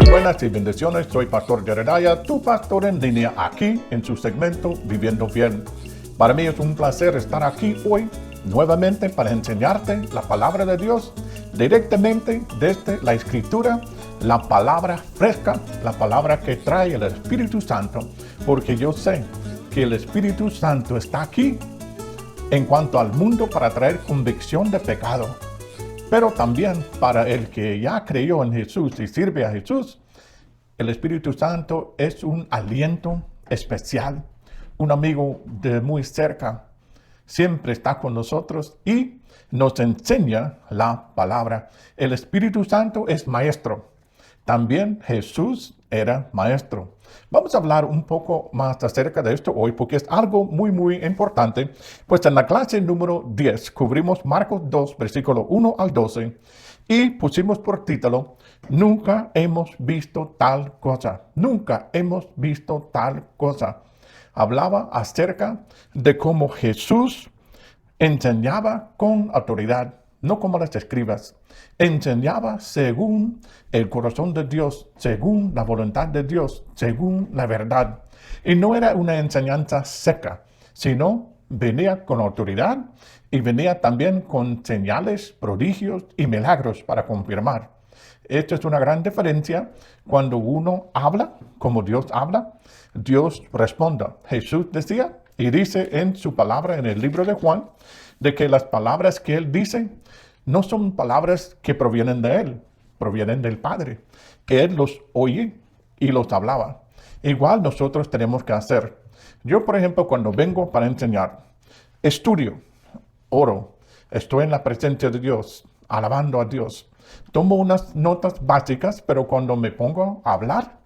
Buenas y bendiciones, soy Pastor Jedediah, tu pastor en línea aquí en su segmento Viviendo Bien. Para mí es un placer estar aquí hoy nuevamente para enseñarte la palabra de Dios directamente desde la Escritura, la palabra fresca, la palabra que trae el Espíritu Santo, porque yo sé que el Espíritu Santo está aquí en cuanto al mundo para traer convicción de pecado, pero también para el que ya creyó en Jesús y sirve a Jesús. El Espíritu Santo es un aliento especial, un amigo de muy cerca. Siempre está con nosotros y nos enseña la palabra. El Espíritu Santo es maestro. También Jesús era maestro. Vamos a hablar un poco más acerca de esto hoy porque es algo muy importante. Pues en la clase número 10 cubrimos Marcos 2, versículo 1 al 12 y pusimos por título: Nunca hemos visto tal cosa. Nunca hemos visto tal cosa. Hablaba acerca de cómo Jesús enseñaba con autoridad, no como las escribas. Enseñaba según el corazón de Dios, según la voluntad de Dios, según la verdad. Y no era una enseñanza seca, sino venía con autoridad y venía también con señales, prodigios y milagros para confirmar. Esto es una gran diferencia. Cuando uno habla como Dios habla, Dios responde. Jesús decía y dice en su palabra en el libro de Juan, de que las palabras que Él dice no son palabras que provienen de Él, provienen del Padre. Él los oye y los hablaba. Igual nosotros tenemos que hacer. Yo, por ejemplo, cuando vengo para enseñar, estudio, oro, estoy en la presencia de Dios, alabando a Dios. Tomo unas notas básicas, pero cuando me pongo a hablar,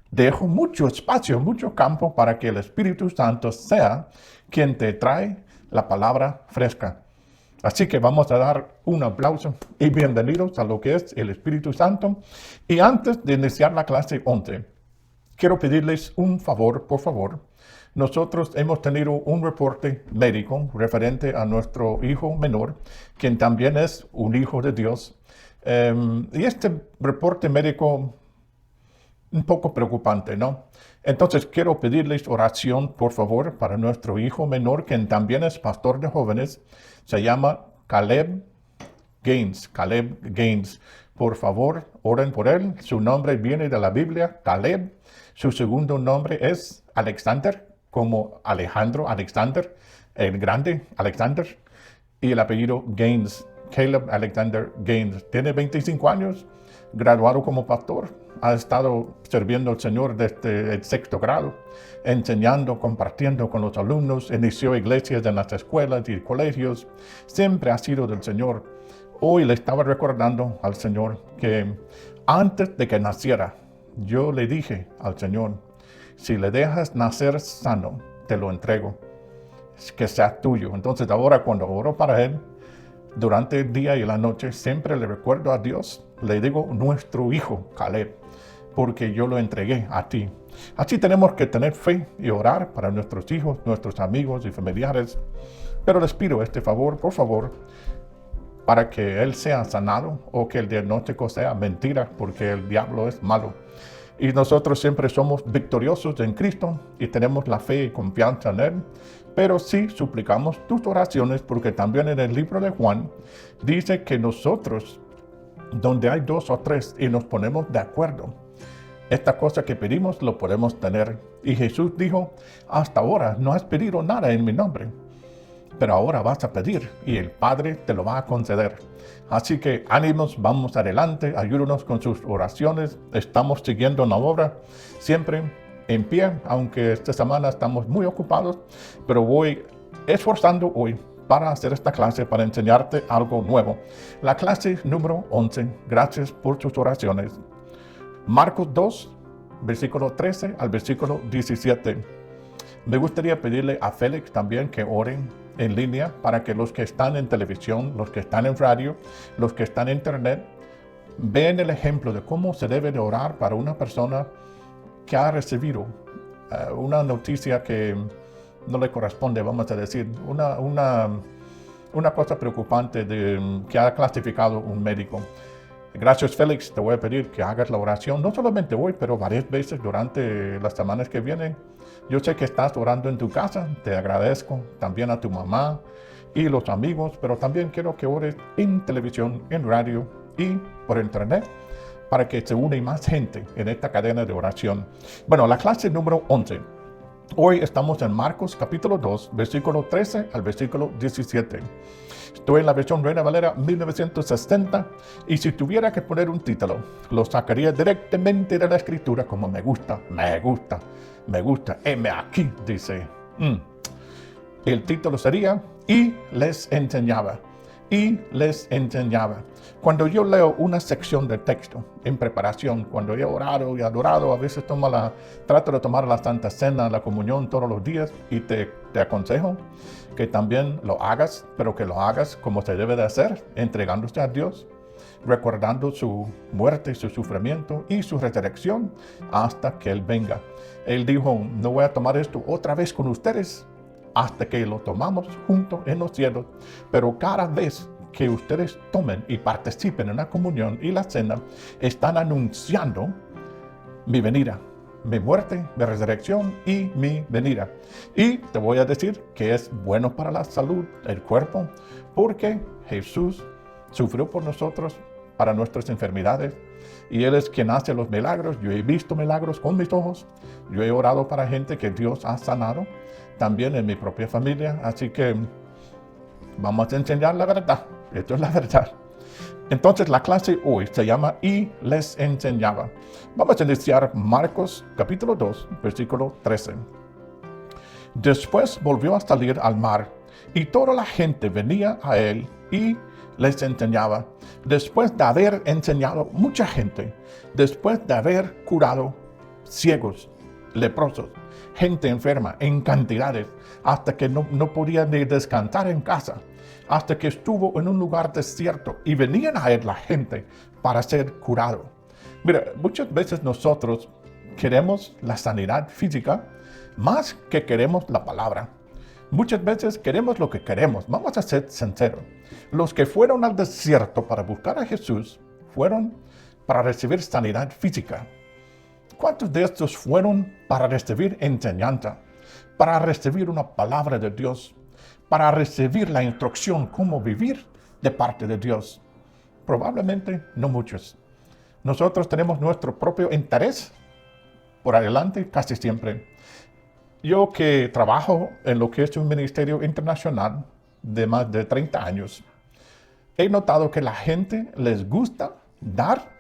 dejo mucho espacio, mucho campo para que el Espíritu Santo sea quien te trae la palabra fresca. Así que vamos a dar un aplauso y bienvenidos a lo que es el Espíritu Santo. Y antes de iniciar la clase 11, quiero pedirles un favor, por favor. Nosotros hemos tenido un reporte médico referente a nuestro hijo menor, quien también es un hijo de Dios. Y este reporte médico un poco preocupante, ¿no? Entonces quiero pedirles oración, por favor, para nuestro hijo menor, quien también es pastor de jóvenes. Se llama Caleb Gaines. Caleb Gaines. Por favor, oren por él. Su nombre viene de la Biblia, Caleb. Su segundo nombre es Alexander, como Alejandro Alexander, el grande Alexander. Y el apellido Gaines, Caleb Alexander Gaines. Tiene 25 años, graduado como pastor. Ha estado sirviendo al Señor desde el 6º grado, enseñando, compartiendo con los alumnos. Inició iglesias en las escuelas y colegios. Siempre ha sido del Señor. Hoy le estaba recordando al Señor que antes de que naciera, yo le dije al Señor: si le dejas nacer sano, te lo entrego, que sea tuyo. Entonces ahora cuando oro para él, durante el día y la noche, siempre le recuerdo a Dios, le digo nuestro hijo Caleb, porque yo lo entregué a ti. Así tenemos que tener fe y orar para nuestros hijos, nuestros amigos y familiares. Pero les pido este favor, por favor, para que él sea sanado o que el diagnóstico sea mentira, porque el diablo es malo. Y nosotros siempre somos victoriosos en Cristo y tenemos la fe y confianza en Él. Pero sí suplicamos tus oraciones, porque también en el libro de Juan dice que nosotros, donde hay 2 o 3 y nos ponemos de acuerdo, esta cosa que pedimos lo podemos tener. Y Jesús dijo: hasta ahora no has pedido nada en mi nombre, pero ahora vas a pedir y el Padre te lo va a conceder. Así que ánimos, vamos adelante, ayúdanos con sus oraciones. Estamos siguiendo en la obra, siempre en pie, aunque esta semana estamos muy ocupados, pero voy esforzando hoy para hacer esta clase, para enseñarte algo nuevo. La clase número 11, gracias por sus oraciones. Marcos 2, versículo 13 al versículo 17. Me gustaría pedirle a Félix también que oren en línea para que los que están en televisión, los que están en radio, los que están en internet, vean el ejemplo de cómo se debe de orar para una persona que ha recibido una noticia que no le corresponde, vamos a decir, una cosa preocupante que ha clasificado un médico. Gracias, Félix, te voy a pedir que hagas la oración, no solamente hoy, pero varias veces durante las semanas que vienen. Yo sé que estás orando en tu casa, te agradezco, también a tu mamá y los amigos, pero también quiero que ores en televisión, en radio y por internet, para que se une más gente en esta cadena de oración. Bueno, la clase número 11. Hoy estamos en Marcos capítulo 2, versículo 13 al versículo 17. Estoy en la versión Reina Valera 1960 y si tuviera que poner un título, lo sacaría directamente de la escritura como me gusta. Heme aquí, dice. El título sería, y les enseñaba. Cuando yo leo una sección de texto en preparación, cuando he orado y adorado, a veces trato de tomar la Santa Cena, la comunión todos los días y te aconsejo que también lo hagas, pero que lo hagas como se debe de hacer, entregándose a Dios, recordando su muerte, su sufrimiento y su resurrección hasta que Él venga. Él dijo, no voy a tomar esto otra vez con ustedes hasta que lo tomamos juntos en los cielos, pero cada vez que ustedes tomen y participen en la comunión y la cena, están anunciando mi venida, mi muerte, mi resurrección y mi venida. Y te voy a decir que es bueno para la salud, el cuerpo, porque Jesús sufrió por nosotros para nuestras enfermedades y Él es quien hace los milagros. Yo he visto milagros con mis ojos, yo he orado para gente que Dios ha sanado, también en mi propia familia, así que vamos a enseñar la verdad. Esto es la verdad. Entonces la clase hoy se llama y les enseñaba. Vamos a iniciar Marcos capítulo 2, versículo 13. Después volvió a salir al mar y toda la gente venía a él y les enseñaba. Después de haber enseñado mucha gente, después de haber curado ciegos, leprosos, gente enferma en cantidades, hasta que no podía ni descansar en casa, hasta que estuvo en un lugar desierto y venían a él la gente para ser curado. Mira, muchas veces nosotros queremos la sanidad física más que queremos la palabra. Muchas veces queremos lo que queremos. Vamos a ser sinceros. Los que fueron al desierto para buscar a Jesús fueron para recibir sanidad física. ¿Cuántos de estos fueron para recibir enseñanza, para recibir una palabra de Dios, para recibir la instrucción cómo vivir de parte de Dios? Probablemente no muchos. Nosotros tenemos nuestro propio interés por adelante casi siempre. Yo que trabajo en lo que es un ministerio internacional de más de 30 años, he notado que la gente les gusta dar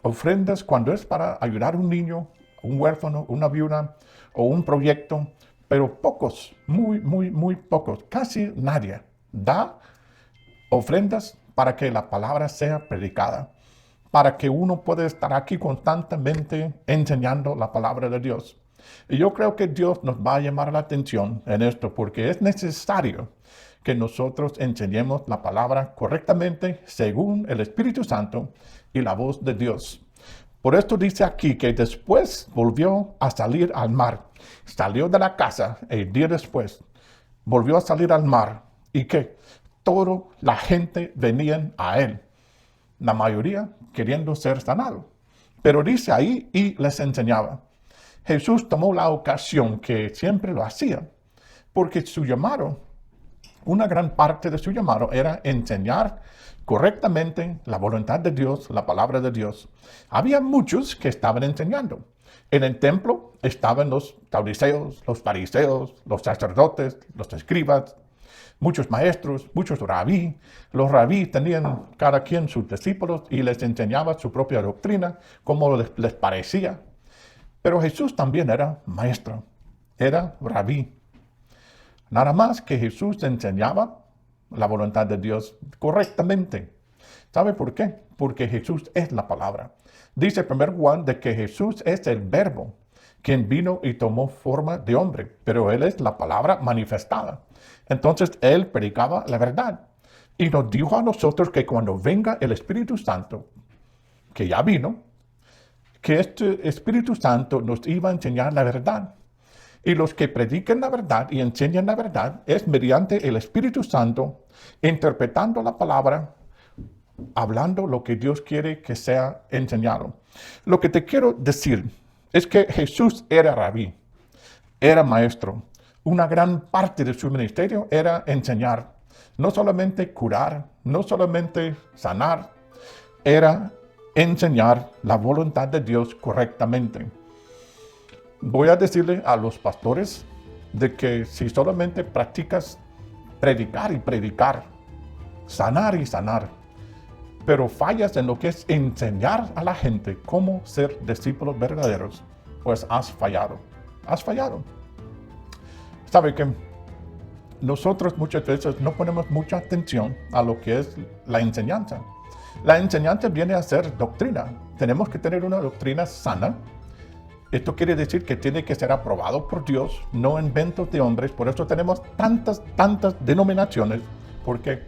ofrendas cuando es para ayudar a un niño, un huérfano, una viuda o un proyecto, pero pocos, muy pocos, casi nadie da ofrendas para que la palabra sea predicada, para que uno pueda estar aquí constantemente enseñando la palabra de Dios. Y yo creo que Dios nos va a llamar la atención en esto, porque es necesario que nosotros enseñemos la palabra correctamente según el Espíritu Santo y la voz de Dios. Por esto dice aquí que después volvió a salir al mar. Salió de la casa el día después, volvió a salir al mar. ¿Y qué? Toda la gente venía a él, la mayoría queriendo ser sanado. Pero dice ahí, y les enseñaba. Jesús tomó la ocasión que siempre lo hacía, porque su llamado, una gran parte de su llamado era enseñar correctamente la voluntad de Dios, la palabra de Dios. Había muchos que estaban enseñando. En el templo estaban los saduceos, los fariseos, los sacerdotes, los escribas, muchos maestros, muchos rabí. Los rabí tenían cada quien sus discípulos y les enseñaba su propia doctrina, como les parecía. Pero Jesús también era maestro, era rabí. Nada más que Jesús enseñaba la voluntad de Dios correctamente. ¿Sabe por qué? Porque Jesús es la palabra. Dice 1 Juan de que Jesús es el verbo, quien vino y tomó forma de hombre, pero Él es la palabra manifestada. Entonces Él predicaba la verdad y nos dijo a nosotros que cuando venga el Espíritu Santo, que ya vino, que este Espíritu Santo nos iba a enseñar la verdad. Y los que prediquen la verdad y enseñan la verdad es mediante el Espíritu Santo, interpretando la palabra, hablando lo que Dios quiere que sea enseñado. Lo que te quiero decir es que Jesús era rabí, era maestro. Una gran parte de su ministerio era enseñar, no solamente curar, no solamente sanar, era enseñar la voluntad de Dios correctamente. Voy a decirle a los pastores de que si solamente practicas predicar y predicar, sanar y sanar, pero fallas en lo que es enseñar a la gente cómo ser discípulos verdaderos, pues has fallado. Has fallado. ¿Sabe qué? Nosotros muchas veces no ponemos mucha atención a lo que es la enseñanza. La enseñanza viene a ser doctrina. Tenemos que tener una doctrina sana. Esto quiere decir que tiene que ser aprobado por Dios, no inventos de hombres. Por eso tenemos tantas denominaciones. ¿Por qué?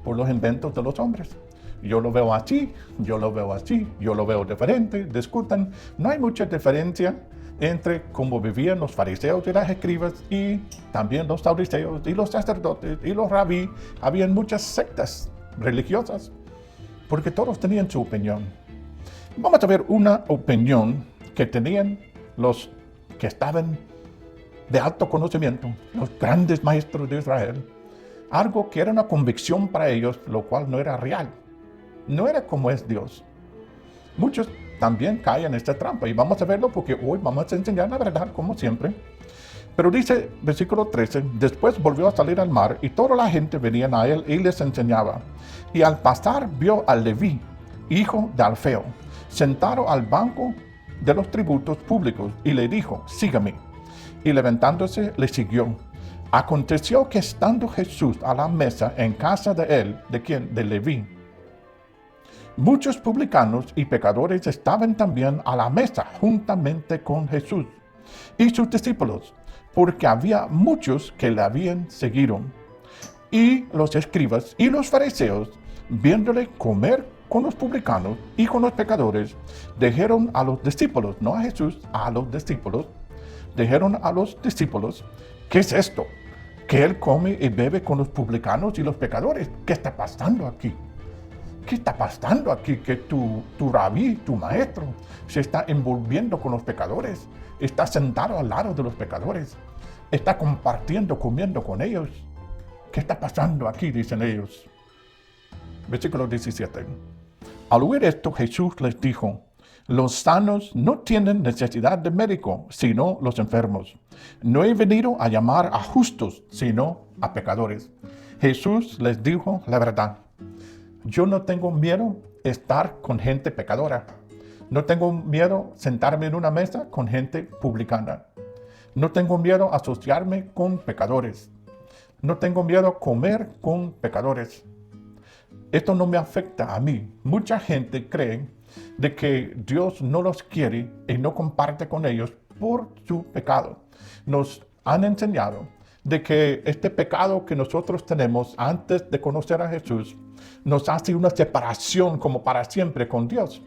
Por los inventos de los hombres. Yo lo veo así, yo lo veo así, yo lo veo diferente, discutan. No hay mucha diferencia entre cómo vivían los fariseos y las escribas y también los saduceos y los sacerdotes y los rabí. Habían muchas sectas religiosas porque todos tenían su opinión. Vamos a ver una opinión que tenían los que estaban de alto conocimiento, los grandes maestros de Israel. Algo que era una convicción para ellos, lo cual no era real. No era como es Dios. Muchos también caen en esta trampa y vamos a verlo porque hoy vamos a enseñar la verdad como siempre. Pero dice, versículo 13, después volvió a salir al mar y toda la gente venía a él y les enseñaba. Y al pasar vio a Leví, hijo de Alfeo, sentado al banco de los tributos públicos y le dijo, sígame. Y levantándose le siguió. Aconteció que estando Jesús a la mesa en casa de él, ¿de quién? De Leví. Muchos publicanos y pecadores estaban también a la mesa juntamente con Jesús y sus discípulos, porque había muchos que le habían seguido. Y los escribas y los fariseos, viéndole comer con los publicanos y con los pecadores, dijeron a los discípulos, no a Jesús, a los discípulos, dijeron a los discípulos, ¿qué es esto? Que él come y bebe con los publicanos y los pecadores. ¿Qué está pasando aquí? ¿Qué está pasando aquí? Que tu rabí, tu maestro, se está envolviendo con los pecadores, está sentado al lado de los pecadores, está compartiendo, comiendo con ellos. ¿Qué está pasando aquí? Dicen ellos. Versículo 17. Al oír esto, Jesús les dijo, los sanos no tienen necesidad de médico, sino los enfermos. No he venido a llamar a justos, sino a pecadores. Jesús les dijo la verdad. Yo no tengo miedo de estar con gente pecadora. No tengo miedo sentarme en una mesa con gente publicana. No tengo miedo asociarme con pecadores. No tengo miedo comer con pecadores. Esto no me afecta a mí. Mucha gente cree de que Dios no los quiere y no comparte con ellos por su pecado. Nos han enseñado de que este pecado que nosotros tenemos antes de conocer a Jesús nos hace una separación como para siempre con Dios.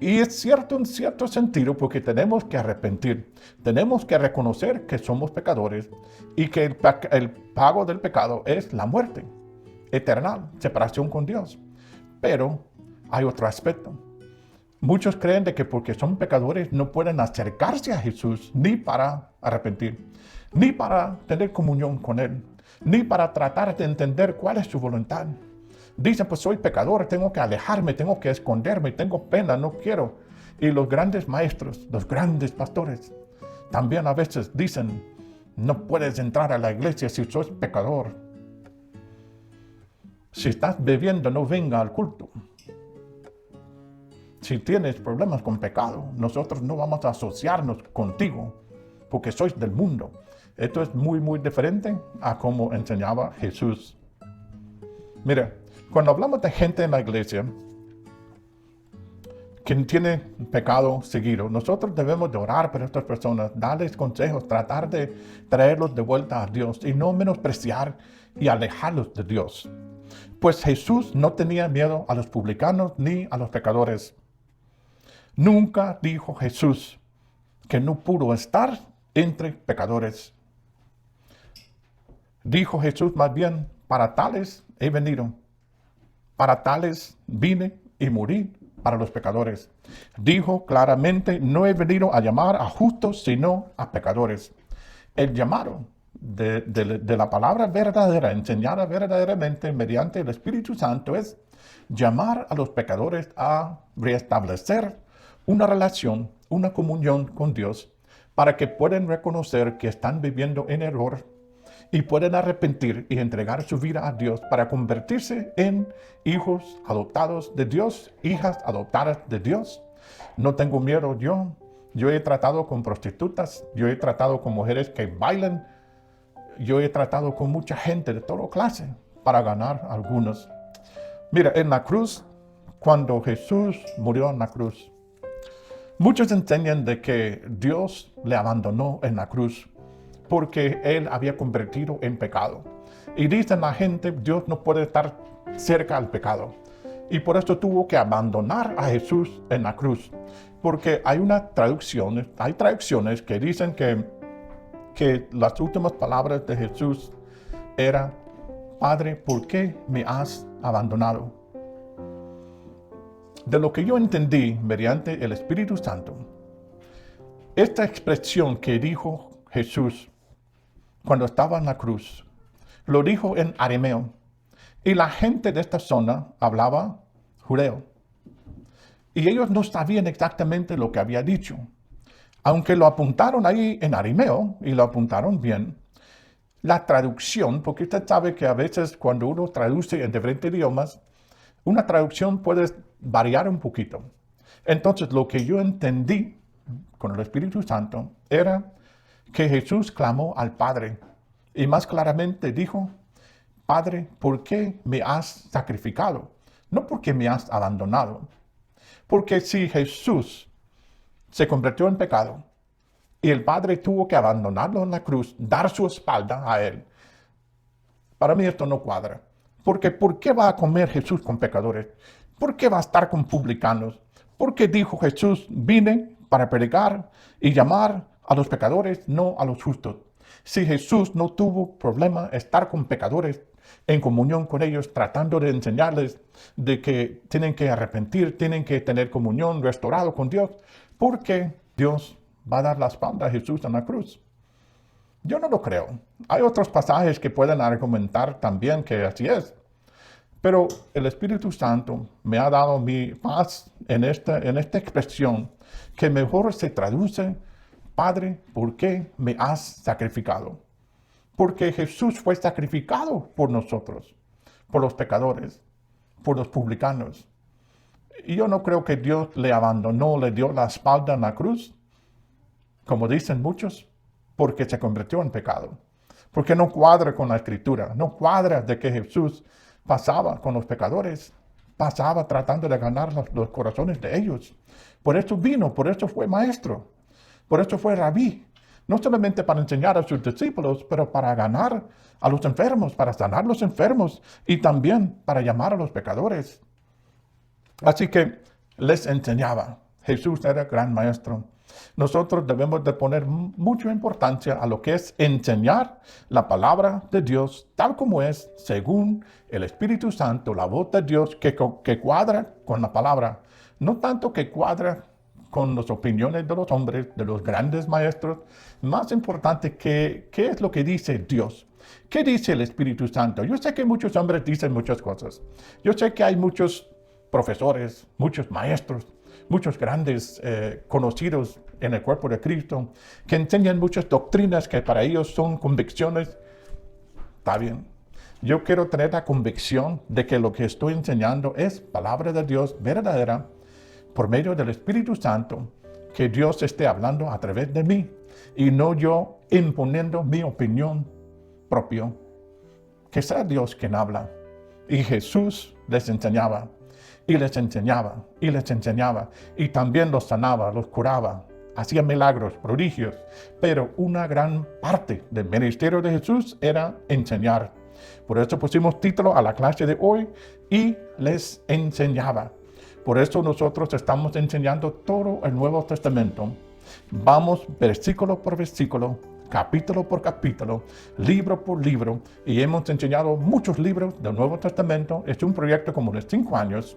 Y es cierto en cierto sentido porque tenemos que arrepentir. Tenemos que reconocer que somos pecadores y que el pago del pecado es la muerte eterna, separación con Dios. Pero hay otro aspecto. Muchos creen de que porque son pecadores no pueden acercarse a Jesús ni para arrepentir, ni para tener comunión con Él, ni para tratar de entender cuál es su voluntad. Dicen, pues soy pecador, tengo que alejarme, tengo que esconderme, tengo pena, no quiero. Y los grandes maestros, los grandes pastores, también a veces dicen, no puedes entrar a la iglesia si sos pecador. Si estás bebiendo, no venga al culto. Si tienes problemas con pecado, nosotros no vamos a asociarnos contigo porque sois del mundo. Esto es muy diferente a como enseñaba Jesús. Mira, Cuando hablamos de gente en la iglesia que tiene pecado seguido, nosotros debemos de orar por estas personas, darles consejos, tratar de traerlos de vuelta a Dios y no menospreciar y alejarlos de Dios. Pues Jesús no tenía miedo a los publicanos ni a los pecadores. Nunca dijo Jesús que no pudo estar entre pecadores. Dijo Jesús más bien, para tales he venido, para tales vine y morí para los pecadores. Dijo claramente, no he venido a llamar a justos, sino a pecadores. El llamado de la palabra verdadera, enseñada verdaderamente mediante el Espíritu Santo, es llamar a los pecadores a restablecer una relación, una comunión con Dios, para que puedan reconocer que están viviendo en error y pueden arrepentir y entregar su vida a Dios para convertirse en hijos adoptados de Dios, hijas adoptadas de Dios. No tengo miedo yo he tratado con prostitutas, yo he tratado con mujeres que bailan, yo he tratado con mucha gente de toda clase para ganar algunos. Mira, en la cruz, cuando Jesús murió en la cruz, muchos enseñan de que Dios le abandonó en la cruz porque Él había convertido en pecado. Y dicen la gente, Dios no puede estar cerca al pecado. Y por eso tuvo que abandonar a Jesús en la cruz. Porque hay traducciones que dicen que las últimas palabras de Jesús eran, Padre, ¿por qué me has abandonado? De lo que yo entendí mediante el Espíritu Santo, esta expresión que dijo Jesús cuando estaba en la cruz, lo dijo en arameo, y la gente de esta zona hablaba judeo. Y ellos no sabían exactamente lo que había dicho. Aunque lo apuntaron ahí en arameo, y lo apuntaron bien, la traducción, porque usted sabe que a veces cuando uno traduce en diferentes idiomas, una traducción puede variar un poquito. Entonces, lo que yo entendí con el Espíritu Santo era que Jesús clamó al Padre y más claramente dijo, Padre, ¿por qué me has sacrificado? No porque me has abandonado. Porque si Jesús se convirtió en pecado y el Padre tuvo que abandonarlo en la cruz, dar su espalda a Él, para mí esto no cuadra. Porque ¿por qué va a comer Jesús con pecadores? ¿Por qué va a estar con publicanos? Porque dijo Jesús, vine para predicar y llamar a los pecadores, no a los justos. Si Jesús no tuvo problema estar con pecadores, en comunión con ellos, tratando de enseñarles de que tienen que arrepentir, tienen que tener comunión restaurado con Dios, ¿por qué Dios va a dar la espalda a Jesús en la cruz? Yo no lo creo. Hay otros pasajes que pueden argumentar también que así es. Pero el Espíritu Santo me ha dado mi paz en esta expresión que mejor se traduce, Padre, ¿por qué me has sacrificado? Porque Jesús fue sacrificado por nosotros, por los pecadores, por los publicanos. Y yo no creo que Dios le abandonó, le dio la espalda en la cruz, como dicen muchos, porque se convirtió en pecado. Porque no cuadra con la Escritura, no cuadra de que Jesús pasaba con los pecadores, pasaba tratando de ganar los corazones de ellos. Por eso vino, por eso fue maestro, por eso fue rabí. No solamente para enseñar a sus discípulos, pero para ganar a los enfermos, para sanar a los enfermos y también para llamar a los pecadores. Así que les enseñaba. Jesús era gran maestro. Nosotros debemos de poner mucha importancia a lo que es enseñar la palabra de Dios tal como es, según el Espíritu Santo, la voz de Dios que cuadra con la palabra. No tanto que cuadra con las opiniones de los hombres, de los grandes maestros. Más importante, ¿qué es lo que dice Dios? ¿Qué dice el Espíritu Santo? Yo sé que muchos hombres dicen muchas cosas. Yo sé que hay muchos profesores, muchos maestros, muchos grandes conocidos en el cuerpo de Cristo que enseñan muchas doctrinas que para ellos son convicciones. Está bien. Yo quiero tener la convicción de que lo que estoy enseñando es palabra de Dios verdadera por medio del Espíritu Santo, que Dios esté hablando a través de mí y no yo imponiendo mi opinión propia. Que sea Dios quien habla Y Jesús les enseñaba, y les enseñaba, y les enseñaba, y también los sanaba, los curaba, hacía milagros, prodigios, pero una gran parte del ministerio de Jesús era enseñar. Por eso pusimos título a la clase de hoy, y les enseñaba. Por eso nosotros estamos enseñando todo el Nuevo Testamento. Vamos versículo por versículo, capítulo por capítulo, libro por libro, y hemos enseñado muchos libros del Nuevo Testamento. Es un proyecto como de 5 años.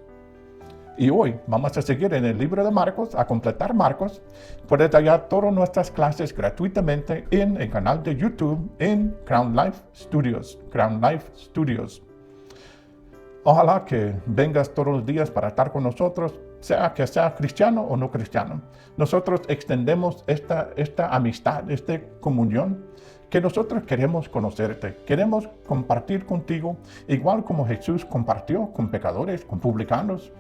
Y hoy vamos a seguir en el libro de Marcos, a completar Marcos. Puedes hallar todas nuestras clases gratuitamente en el canal de YouTube en Crown Life Studios. Crown Life Studios. Ojalá que vengas todos los días para estar con nosotros, sea que sea cristiano o no cristiano. Nosotros extendemos esta amistad, esta comunión, que nosotros queremos conocerte, queremos compartir contigo, igual como Jesús compartió con pecadores, con publicanos,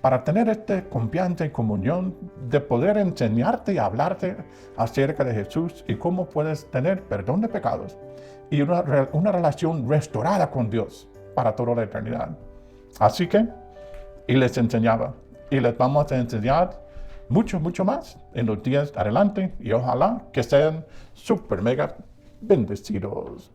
para tener esta confianza y comunión de poder enseñarte y hablarte acerca de Jesús y cómo puedes tener perdón de pecados y una relación restaurada con Dios para toda la eternidad. Así que, y les enseñaba, y les vamos a enseñar mucho, mucho más en los días adelante, y ojalá que sean súper mega bendecidos.